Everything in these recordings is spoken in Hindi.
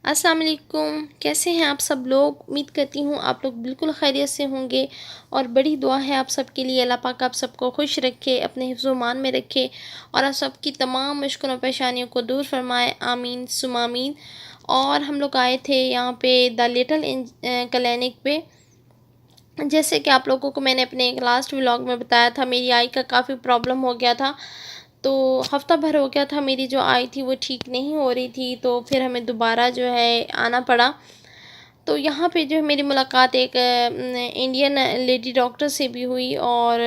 अस्सलाम वालेकुम। कैसे हैं आप सब लोग? उम्मीद करती हूँ आप लोग बिल्कुल खैरियत से होंगे और बड़ी दुआ है आप सबके लिए। अल्लाह पाक आप सबको खुश रखे, अपने हिफ्ज़-ओ-मान में रखे और आप सबकी तमाम मुश्किल और परेशानियों को दूर फरमाए। आमीन सुम्मा आमीन। और हम लोग आए थे यहाँ पे द लिटिल क्लिनिक पे। जैसे कि आप लोगों को मैंने अपने एक लास्ट व्लॉग में बताया था, मेरी आई का काफ़ी प्रॉब्लम हो गया था। तो हफ़्ता भर हो गया था, मेरी जो आई थी वो ठीक नहीं हो रही थी, तो फिर हमें दोबारा जो है आना पड़ा। तो यहाँ पे जो है मेरी मुलाकात एक इंडियन लेडी डॉक्टर से भी हुई और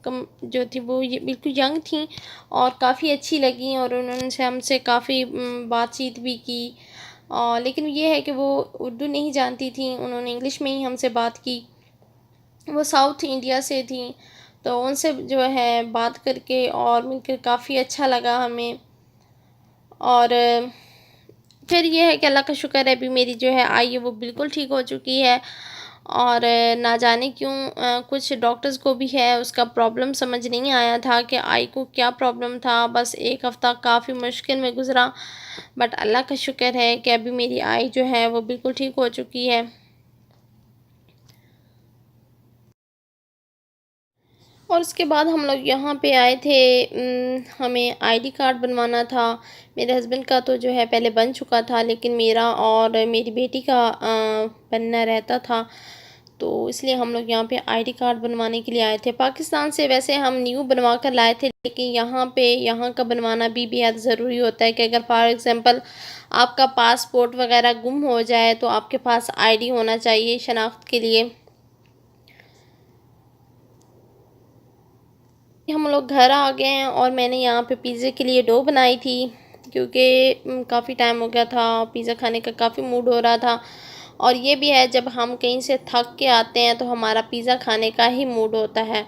कम जो थी वो ये बिल्कुल यंग थी और काफ़ी अच्छी लगी और उन्होंने से हमसे काफ़ी बातचीत भी की। और लेकिन ये है कि वो उर्दू नहीं जानती थी, उन्होंने इंग्लिश में ही हमसे बात की। वो साउथ इंडिया से थी, तो उनसे जो है बात करके और मिलकर काफ़ी अच्छा लगा हमें। और फिर ये है कि अल्लाह का शुक्र है, अभी मेरी जो है आई है वो बिल्कुल ठीक हो चुकी है। और ना जाने क्यों कुछ डॉक्टर्स को भी है उसका प्रॉब्लम समझ नहीं आया था कि आई को क्या प्रॉब्लम था। बस एक हफ़्ता काफ़ी मुश्किल में गुज़रा, बट अल्लाह का शुक्र है कि अभी मेरी आई जो है वो बिल्कुल ठीक हो चुकी है। और उसके बाद हम लोग यहाँ पे आए थे। हमें आईडी कार्ड बनवाना था। मेरे हस्बैंड का तो जो है पहले बन चुका था, लेकिन मेरा और मेरी बेटी का बनना रहता था। तो इसलिए हम लोग यहाँ पे आईडी कार्ड बनवाने के लिए आए थे। पाकिस्तान से वैसे हम न्यू बनवा कर लाए थे, लेकिन यहाँ पे यहाँ का बनवाना भी बेहद ज़रूरी होता है कि अगर फॉर एग्ज़ाम्पल आपका पासपोर्ट वगैरह गुम हो जाए तो आपके पास आईडी होना चाहिए शनाख्त के लिए। हम लोग घर आ गए हैं और मैंने यहाँ पे पिज़्ज़े के लिए डो बनाई थी, क्योंकि काफ़ी टाइम हो गया था, पिज़्ज़ा खाने का काफ़ी मूड हो रहा था। और ये भी है, जब हम कहीं से थक के आते हैं तो हमारा पिज़्ज़ा खाने का ही मूड होता है।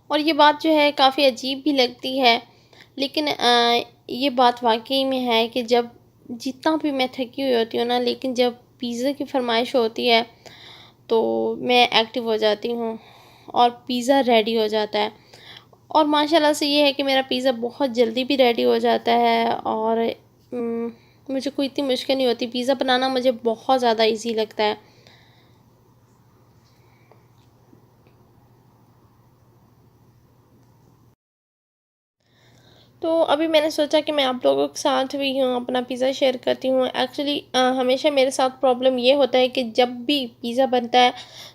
और ये बात जो है काफ़ी अजीब भी लगती है, लेकिन ये बात वाक़ई में है कि जब जितना भी मैं थकी हुई होती हूँ ना, लेकिन जब पिज़्ज़ा की फ़रमाइश होती है तो मैं एक्टिव हो जाती हूँ और पिज़्ज़ा रेडी हो जाता है। और माशाल्लाह से ये है कि मेरा पिज़्ज़ा बहुत जल्दी भी रेडी हो जाता है और मुझे कोई इतनी मुश्किल नहीं होती। पिज़्ज़ा बनाना मुझे बहुत ज़्यादा ईज़ी लगता है। तो अभी मैंने सोचा कि मैं आप लोगों के साथ भी अपना पिज़्ज़ा शेयर करती हूँ। एक्चुअली हमेशा मेरे साथ प्रॉब्लम ये होता है कि जब भी पिज़्ज़ा बनता है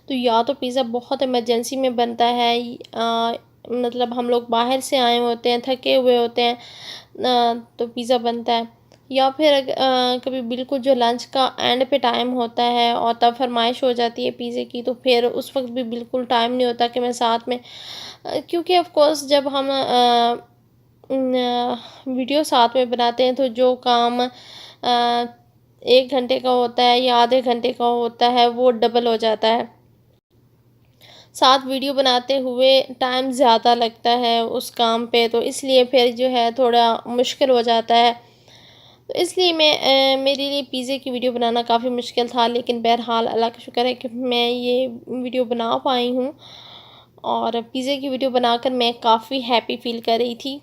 तो या तो पिज़्ज़ा बहुत इमरजेंसी में बनता है, मतलब हम लोग बाहर से आए होते हैं, थके हुए होते हैं, तो पिज़्ज़ा बनता है। या फिर कभी बिल्कुल जो लंच का एंड पे टाइम होता है और तब फरमाइश हो जाती है पिज़्ज़े की, तो फिर उस वक्त भी बिल्कुल टाइम नहीं होता कि मैं साथ में क्योंकि ऑफ़ कोर्स जब हम वीडियो साथ में बनाते हैं तो जो काम 1 घंटे का होता है या आधे घंटे का होता है वो डबल हो जाता है। साथ वीडियो बनाते हुए टाइम ज़्यादा लगता है उस काम पे, तो इसलिए फिर जो है थोड़ा मुश्किल हो जाता है। तो इसलिए मेरे लिए पिज़्ज़े की वीडियो बनाना काफ़ी मुश्किल था, लेकिन बहरहाल अल्लाह का शुक्र है कि मैं ये वीडियो बना पाई हूँ और पिज़्ज़े की वीडियो बनाकर मैं काफ़ी हैप्पी फ़ील कर रही थी।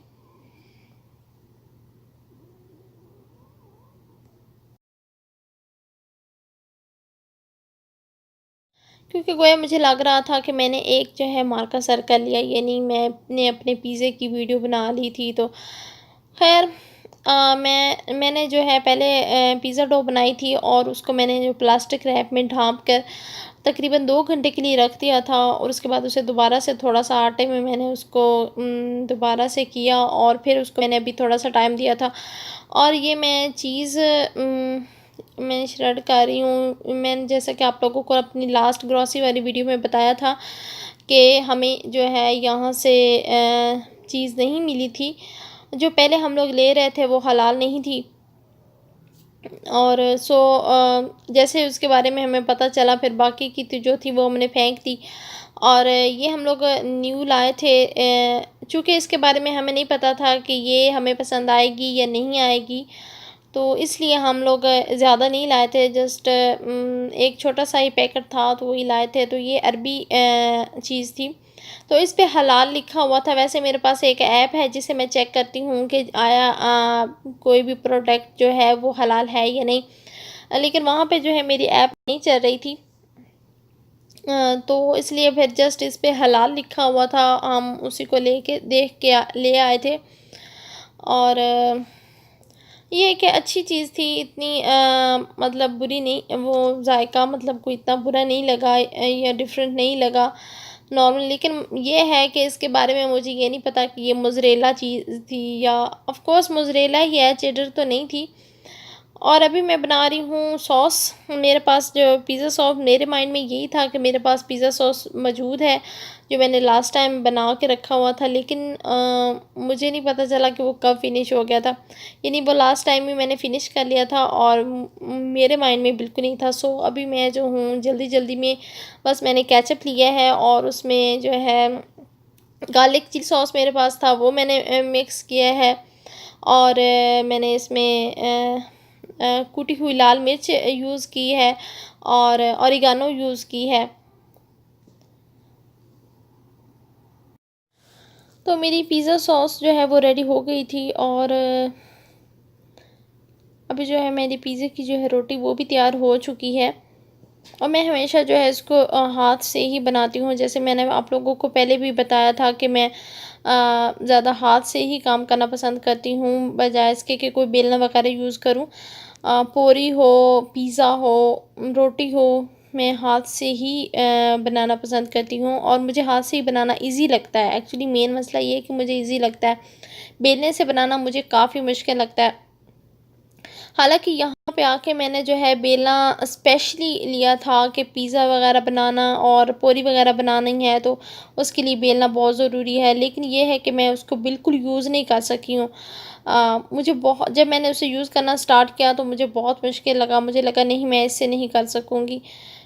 क्योंकि गोया मुझे लग रहा था कि मैंने एक जो है मार्का सर कर लिया, यानी मैंने अपने पिज़्ज़े की वीडियो बना ली थी। तो खैर मैंने जो है पहले पिज़्ज़ा डो बनाई थी और उसको मैंने जो प्लास्टिक रैप में ढाँप कर तकरीबन 2 घंटे के लिए रख दिया था और उसके बाद उसे दोबारा से थोड़ा-सा आटे में मैंने उसको दोबारा से किया और फिर उसको मैंने अभी थोड़ा-सा टाइम दिया था। और ये मैं चीज़ मैं श्रेड कर रही हूँ। मैंने जैसा कि आप लोगों को अपनी लास्ट ग्रॉसरी वाली वीडियो में बताया था कि हमें जो है यहाँ से चीज़ नहीं मिली थी। जो पहले हम लोग ले रहे थे वो हलाल नहीं थी। और जैसे उसके बारे में हमें पता चला, फिर बाकी की जो थी वो हमने फेंक दी। और ये हम लोग न्यू लाए थे, चूँकि इसके बारे में हमें नहीं पता था कि ये हमें पसंद आएगी या नहीं आएगी। तो इसलिए हम लोग ज़्यादा नहीं लाए थे, जस्ट एक छोटा सा ही पैकेट था तो वही लाए थे। तो ये अरबी चीज़ थी, तो इस पे हलाल लिखा हुआ था। वैसे मेरे पास एक ऐप है जिसे मैं चेक करती हूँ कि आया कोई भी प्रोडक्ट जो है वो हलाल है या नहीं, लेकिन वहाँ पे जो है मेरी ऐप नहीं चल रही थी। तो इसलिए फिर जस्ट इस पे हलाल लिखा हुआ था, हम उसी को लेके देख के ले आए थे। और ये कि अच्छी चीज़ थी, इतनी मतलब बुरी नहीं, वो जायका मतलब कोई इतना बुरा नहीं लगा या डिफरेंट नहीं लगा, नॉर्मल। लेकिन ये है कि इसके बारे में मुझे ये नहीं पता कि ये मोज़रेला चीज़ थी या ऑफ़ कोर्स मोज़रेला ही है, चेडर तो नहीं थी। और अभी मैं बना रही हूँ सॉस। मेरे पास जो पिज़्ज़ा सॉस, मेरे माइंड में यही था कि मेरे पास पिज़्ज़ा सॉस मौजूद है जो मैंने लास्ट टाइम बना के रखा हुआ था, लेकिन मुझे नहीं पता चला कि वो कब फ़िनिश हो गया था। यानी वो लास्ट टाइम ही मैंने फ़िनिश कर लिया था और मेरे माइंड में बिल्कुल नहीं था। सो अभी मैं जो हूँ जल्दी जल्दी में बस मैंने केचप लिया है और उसमें जो है गार्लिक चिली सॉस मेरे पास था, वो मैंने मिक्स किया है। और मैंने इसमें कुटी हुई लाल मिर्च यूज़ की है और ऑरिगानो यूज़ की है। तो मेरी पिज़्ज़ा सॉस जो है वो रेडी हो गई थी और अभी जो है मेरी पिज़्ज़े की जो है रोटी वो भी तैयार हो चुकी है। और मैं हमेशा जो है इसको हाथ से ही बनाती हूँ। जैसे मैंने आप लोगों को पहले भी बताया था कि मैं ज़्यादा हाथ से ही काम करना पसंद करती हूँ बजाय इसके कि कोई बेलना वगैरह यूज़ करूँ। पूरी हो, पिज़्ज़ा हो, रोटी हो, मैं हाथ से ही बनाना पसंद करती हूँ और मुझे हाथ से ही बनाना ईज़ी लगता है। एक्चुअली मेन मसला ये है कि मुझे ईज़ी लगता है, बेलने से बनाना मुझे काफ़ी मुश्किल लगता है। हालाँकि यहाँ पे आके मैंने जो है बेलना स्पेशली लिया था कि पिज़्ज़ा वगैरह बनाना और पूरी वगैरह बनानी है तो उसके लिए बेलना बहुत ज़रूरी है। लेकिन ये है कि मैं उसको बिल्कुल यूज़ नहीं कर सकी हूँ। मुझे बहुत, जब मैंने उसे यूज़ करना स्टार्ट किया तो मुझे बहुत मुश्किल लगा। मुझे लगा नहीं, मैं इससे नहीं कर सकूँगी।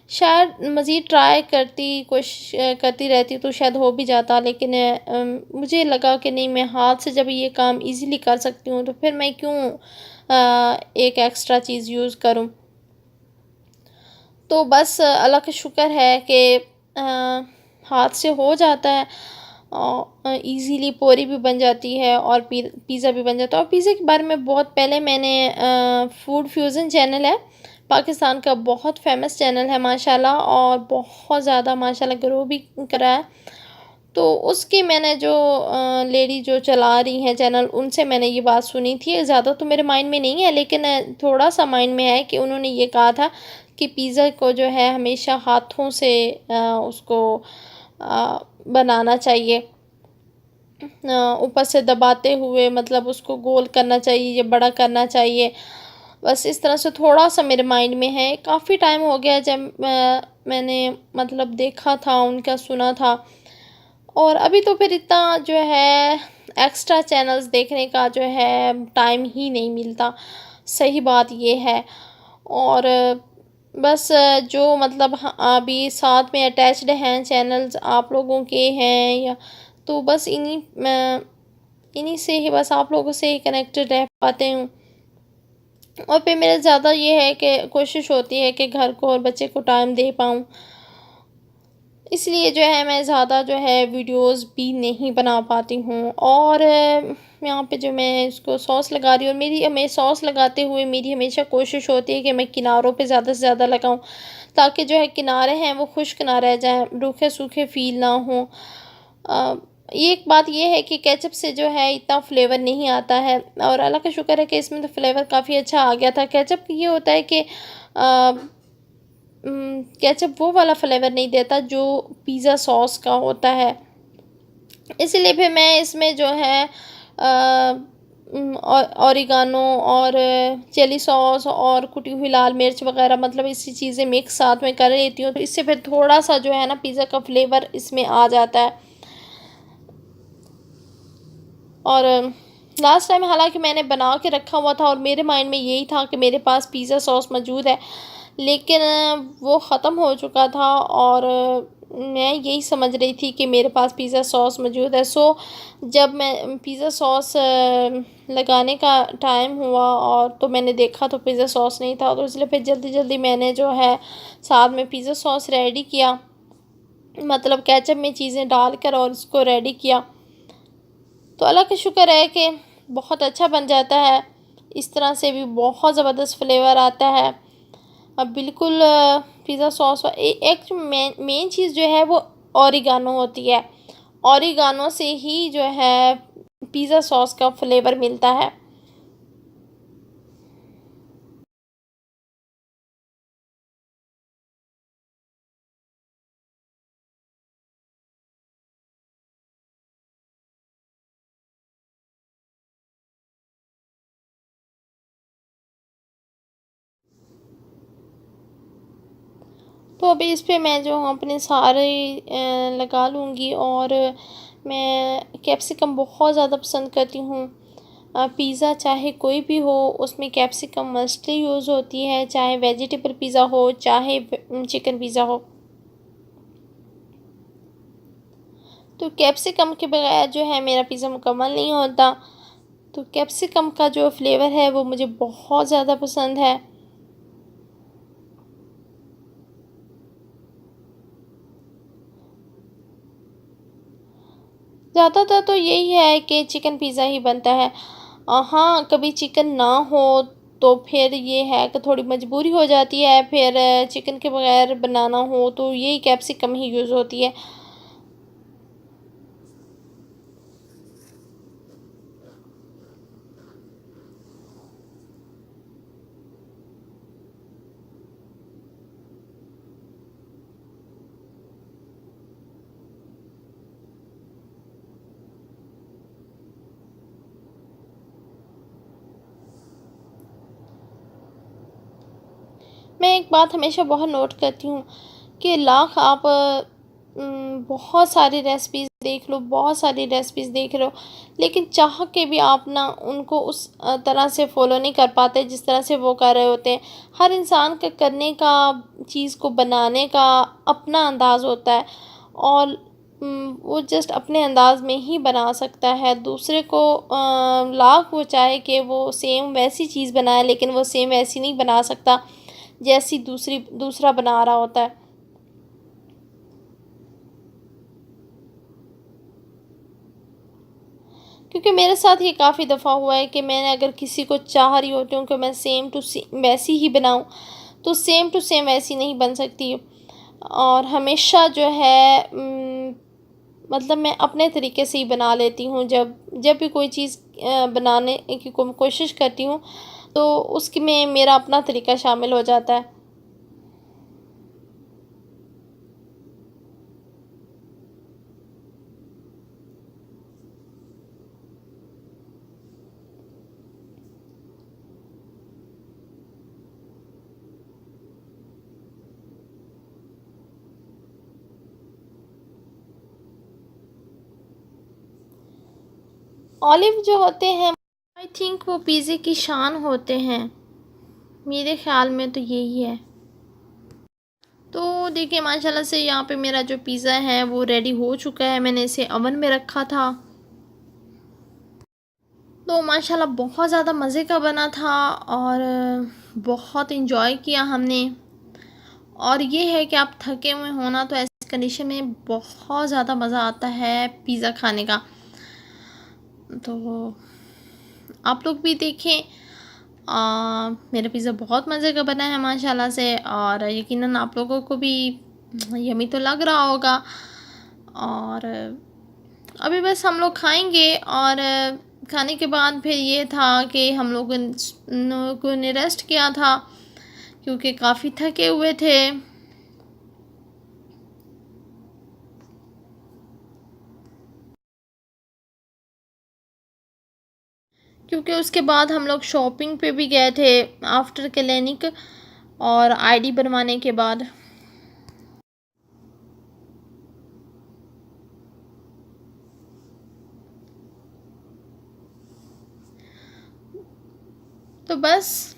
शायद मज़ीद ट्राई करती, कोशिश करती रहती तो शायद हो भी जाता, लेकिन मुझे लगा कि नहीं, मैं हाथ से जब ये काम ईज़िली कर सकती हूँ तो फिर मैं क्यों एक एक्स्ट्रा चीज़ यूज़ करूँ। तो बस अल्लाह का शुक्र है कि हाथ से हो जाता है और ईज़िली पूरी भी बन जाती है और पिज़्ज़ा भी बन जाता है। और पिज़्ज़ा के बारे में बहुत पहले मैंने फूड फ्यूज़न चैनल है पाकिस्तान का, बहुत फेमस चैनल है माशाल्लाह, और बहुत ज़्यादा माशाल्लाह ग्रो भी करा है। तो उसकी मैंने जो लेडी जो चला रही हैं चैनल, उनसे मैंने ये बात सुनी थी। ज़्यादा तो मेरे माइंड में नहीं है, लेकिन थोड़ा सा माइंड में है कि उन्होंने ये कहा था कि पिज़्ज़ा को जो है हमेशा हाथों से उसको बनाना चाहिए, ऊपर से दबाते हुए, मतलब उसको गोल करना चाहिए या बड़ा करना चाहिए। बस इस तरह से थोड़ा सा मेरे माइंड में है। काफ़ी टाइम हो गया जब मैंने मतलब देखा था उनका, सुना था। और अभी तो फिर इतना जो है एक्स्ट्रा चैनल्स देखने का जो है टाइम ही नहीं मिलता, सही बात ये है। और बस जो मतलब अभी साथ में अटैच्ड हैं चैनल्स आप लोगों के हैं, या तो बस इन्हीं से ही, बस आप लोगों से ही कनेक्टेड रह पाते हूँ। और फिर मेरा ज़्यादा ये है कि कोशिश होती है कि घर को और बच्चे को टाइम दे पाऊँ, इसलिए जो है मैं ज़्यादा जो है वीडियोस भी नहीं बना पाती हूँ। और यहाँ पे जो मैं इसको सॉस लगा रही हूँ, और हमें सॉस लगाते हुए मेरी हमेशा कोशिश होती है कि मैं किनारों पे ज़्यादा से ज़्यादा लगाऊँ, ताकि जो है किनारे हैं वो खुश्क ना रह जाएँ, रूखे सूखे फ़ील ना हो। ये एक बात ये है कि केचप से जो है इतना फ्लेवर नहीं आता है, और अल्लाह का शुक्र है कि इसमें तो फ्लेवर काफ़ी अच्छा आ गया था। केचप ये होता है कि केचप वो वाला फ्लेवर नहीं देता जो पिज़्ज़ा सॉस का होता है। इसीलिए फिर मैं इसमें जो है ऑरिगानो और चिली सॉस और कुटी हुई लाल मिर्च वगैरह, मतलब इसी चीज़ें मिक्स साथ में कर लेती हूँ, तो इससे फिर थोड़ा सा जो है ना पिज़्ज़ा का फ्लेवर इसमें आ जाता है। और लास्ट टाइम हालांकि मैंने बना के रखा हुआ था और मेरे माइंड में यही था कि मेरे पास पिज़्ज़ा सॉस मौजूद है, लेकिन वो ख़त्म हो चुका था। और मैं यही समझ रही थी कि मेरे पास पिज़्ज़ा सॉस मौजूद है। सो जब मैं पिज़्ज़ा सॉस लगाने का टाइम हुआ और तो मैंने देखा तो पिज़्ज़ा सॉस नहीं था, तो इसलिए फिर जल्दी-जल्दी मैंने जो है साथ में पिज़्ज़ा सॉस रेडी किया। मतलब केचप में चीज़ें डालकर और उसको रेडी किया। तो अल्लाह का शुक्र है कि बहुत अच्छा बन जाता है। इस तरह से भी बहुत ज़बरदस्त फ्लेवर आता है। अब बिल्कुल पिज़्ज़ा सॉस एक जो मेन चीज़ जो है वो ओरिगानो होती है। ओरिगानो से ही जो है पिज़्ज़ा सॉस का फ्लेवर मिलता है। तो अभी इस पे मैं जो हूँ अपने सारे लगा लूँगी। और मैं कैप्सिकम बहुत ज़्यादा पसंद करती हूँ। पिज़्ज़ा चाहे कोई भी हो उसमें कैप्सिकम मस्टली यूज़ होती है, चाहे वेजिटेबल पिज़्ज़ा हो चाहे चिकन पिज़्ज़ा हो। तो कैप्सिकम के बगैर जो है मेरा पिज़्ज़ा मुकम्मल नहीं होता। तो कैप्सिकम का जो फ्लेवर है वो मुझे बहुत ज़्यादा पसंद है। ज़्यादातर तो यही है कि चिकन पिज़्ज़ा ही बनता है। हाँ, कभी चिकन ना हो तो फिर ये है कि थोड़ी मजबूरी हो जाती है, फिर चिकन के बगैर बनाना हो तो यही कैप्सिकम ही यूज़ होती है। मैं एक बात हमेशा बहुत नोट करती हूँ कि लाख आप बहुत सारी रेसिपीज़ देख लो, बहुत सारी रेसिपीज़ देख रहे हो, लेकिन चाह के भी आप ना उनको उस तरह से फ़ॉलो नहीं कर पाते जिस तरह से वो कर रहे होते हैं। हर इंसान का करने का, चीज़ को बनाने का अपना अंदाज़ होता है। और वो जस्ट अपने अंदाज़ में ही बना सकता है। दूसरे को लाख वो चाहे कि वो सेम वैसी चीज़ बनाए, लेकिन वो सेम वैसी नहीं बना सकता जैसी दूसरा बना रहा होता है। क्योंकि मेरे साथ ये काफ़ी दफ़ा हुआ है कि मैंने अगर किसी को चाह रही होती हूँ कि मैं सेम टू सेम वैसी ही बनाऊँ, तो सेम टू सेम वैसी नहीं बन सकती। और हमेशा जो है मतलब मैं अपने तरीके से ही बना लेती हूँ। जब जब भी कोई चीज़ बनाने की कोशिश करती हूँ, तो उसकी में मेरा अपना तरीका शामिल हो जाता है। ऑलिव जो होते हैं, आई थिंक वो पिज़्ज़े की शान होते हैं। मेरे ख़्याल में तो यही है। तो देखिए माशाल्लाह से यहाँ पे मेरा जो पिज़्ज़ा है वो रेडी हो चुका है। मैंने इसे ओवन में रखा था। तो माशाल्लाह बहुत ज़्यादा मज़े का बना था और बहुत इन्जॉय किया हमने। और ये है कि आप थके हुए हो ना, तो ऐसी कंडीशन में बहुत ज़्यादा मज़ा आता है पिज़्ज़ा खाने का। तो आप लोग भी देखें। मेरा पिज़्ज़ा बहुत मज़े का बना है माशाल्लाह से, और यकीनन आप लोगों को भी यम्मी तो लग रहा होगा। और अभी बस हम लोग खाएंगे, और खाने के बाद फिर ये था कि हम लोगों ने रेस्ट किया था क्योंकि काफ़ी थके हुए थे। क्योंकि उसके बाद हम लोग शॉपिंग पे भी गए थे आफ्टर क्लिनिक, और आईडी बनवाने के बाद। तो बस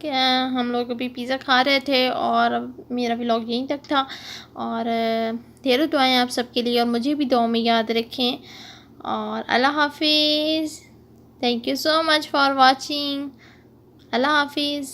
क्या हम लोग अभी पिज़्ज़ा खा रहे थे और मेरा व्लॉग यहीं तक था। और ढेरों दुआएं आप सबके लिए, और मुझे भी दुआ में याद रखें। और अल्लाह हाफिज़। Thank you so much for watching. अल्लाह हाफिज़।